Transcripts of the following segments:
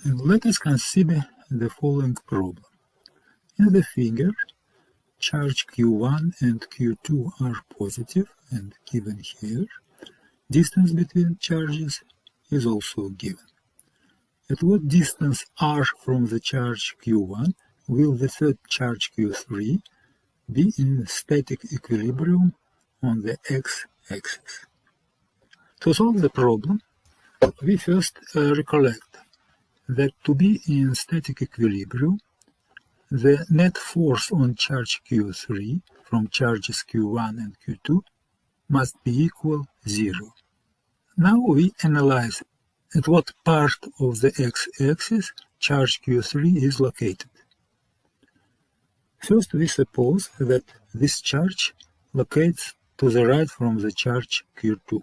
And let us consider the following problem. In the figure, charge Q1 and Q2 are positive and given here. Distance between charges is also given. At what distance r from the charge Q1 will the third charge Q3 be in static equilibrium on the x-axis? To solve the problem, we first recollect that to be in static equilibrium, the net force on charge Q3 from charges Q1 and Q2 must be equal 0. Now we analyze at what part of the x-axis charge Q3 is located. First, we suppose that this charge locates to the right from the charge Q2.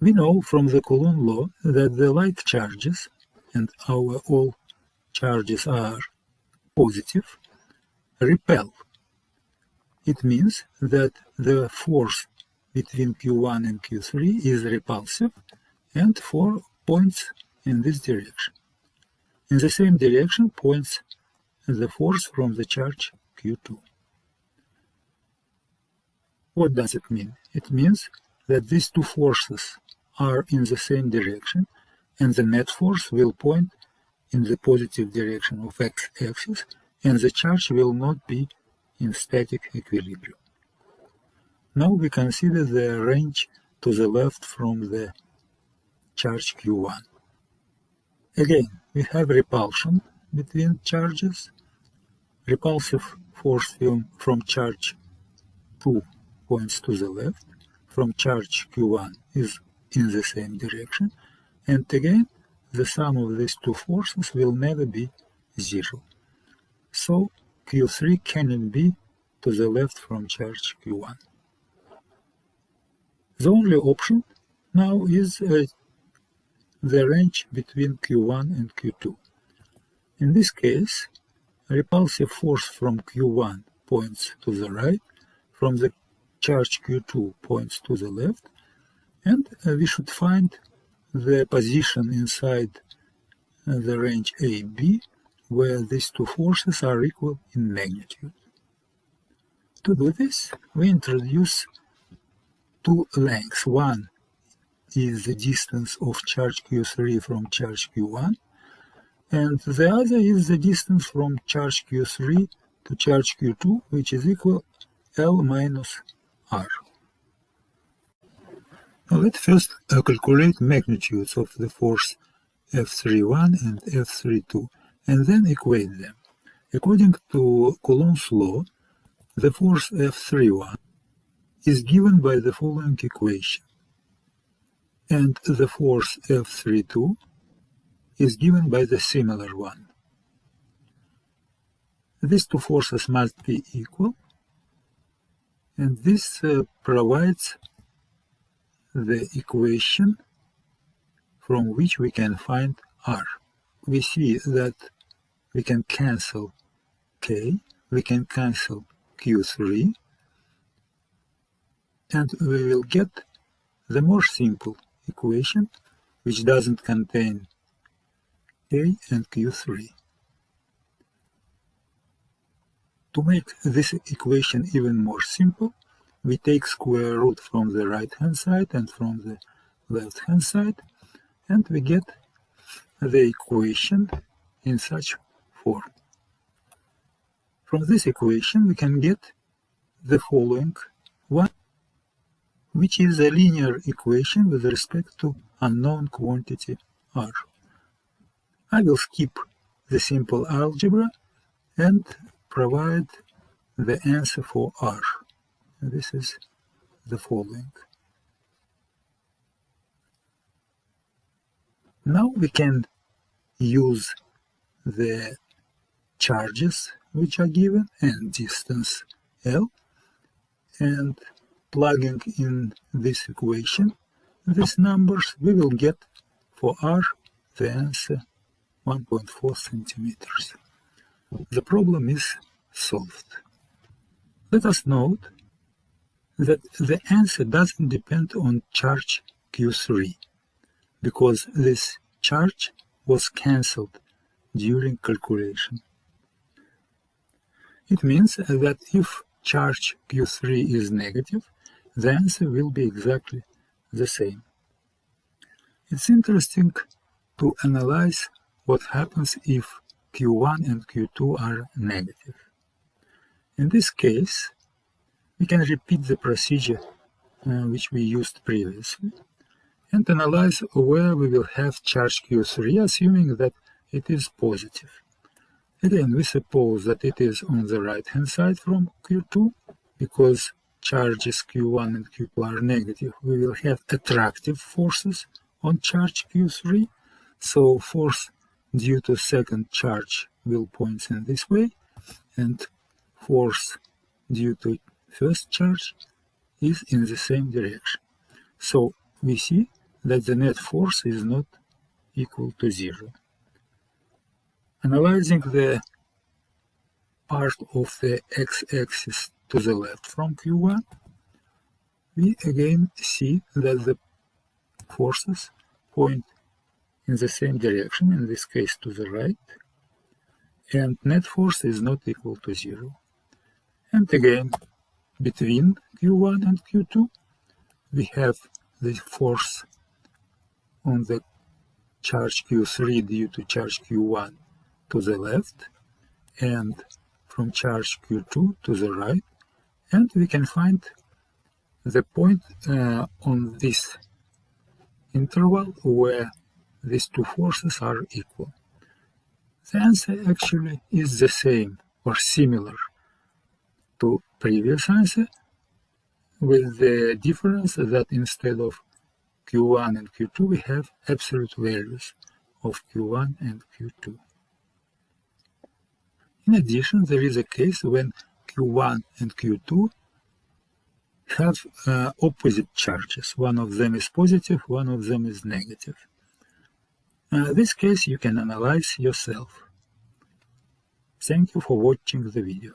We know from the Coulomb law that the like charges, and our all charges are positive, repel. It means that the force between Q1 and Q3 is repulsive and points in this direction. In the same direction points the force from the charge Q2. What does it mean? It means that these two forces are in the same direction and the net force will point in the positive direction of x-axis and the charge will not be in static equilibrium. Now we consider the range to the left from the charge Q1. Again, we have repulsion between charges. Repulsive force from charge 2 points to the left, from charge Q1 is in the same direction, and again, the sum of these two forces will never be 0. So Q3 cannot be to the left from charge Q1. The only option now is the range between Q1 and Q2. In this case, repulsive force from Q1 points to the right, from the charge Q2 points to the left, and we should find the position inside the range AB where these two forces are equal in magnitude. To do this, we introduce two lengths. One is the distance of charge Q3 from charge Q1, and the other is the distance from charge Q3 to charge Q2, which is equal L minus R. Now let's first calculate magnitudes of the force F31 and F32, and then equate them. According to Coulomb's law, the force F31 is given by the following equation, and the force F32 is given by the similar one. These two forces must be equal, and this provides the equation from which we can find R. We see that we can cancel K, we can cancel Q3, and we will get the more simple equation which doesn't contain K and Q3. To make this equation even more simple, we take square root from the right-hand side and from the left-hand side, and we get the equation in such form. From this equation, we can get the following one, which is a linear equation with respect to unknown quantity R. I will skip the simple algebra and provide the answer for R. This is the following. Now we can use the charges which are given and distance L, and plugging in this equation, these numbers, we will get for R the answer 1.4 centimeters. The problem is solved. Let us note that the answer doesn't depend on charge Q3, because this charge was cancelled during calculation. It means that if charge Q3 is negative, the answer will be exactly the same. It's interesting to analyze what happens if Q1 and Q2 are negative. In this case, we can repeat the procedure which we used previously and analyze where we will have charge Q3, assuming that it is positive. Again, we suppose that it is on the right-hand side from Q2, because charges Q1 and Q2 are negative. We will have attractive forces on charge Q3, so force due to second charge will point in this way, and force due to first charge is in the same direction. So we see that the net force is not equal to 0. Analyzing the part of the x-axis to the left from Q1, we again see that the forces point in the same direction, in this case to the right, and net force is not equal to 0. And again, between Q1 and Q2, we have the force on the charge Q3 due to charge Q1 to the left, and from charge Q2 to the right, and we can find the point on this interval where these two forces are equal. The answer actually is the same or similar to previous answer, with the difference that instead of Q1 and Q2 we have absolute values of Q1 and Q2. In addition, there is a case when Q1 and Q2 have opposite charges. One of them is positive, one of them is negative. This case you can analyze yourself. Thank you for watching the video.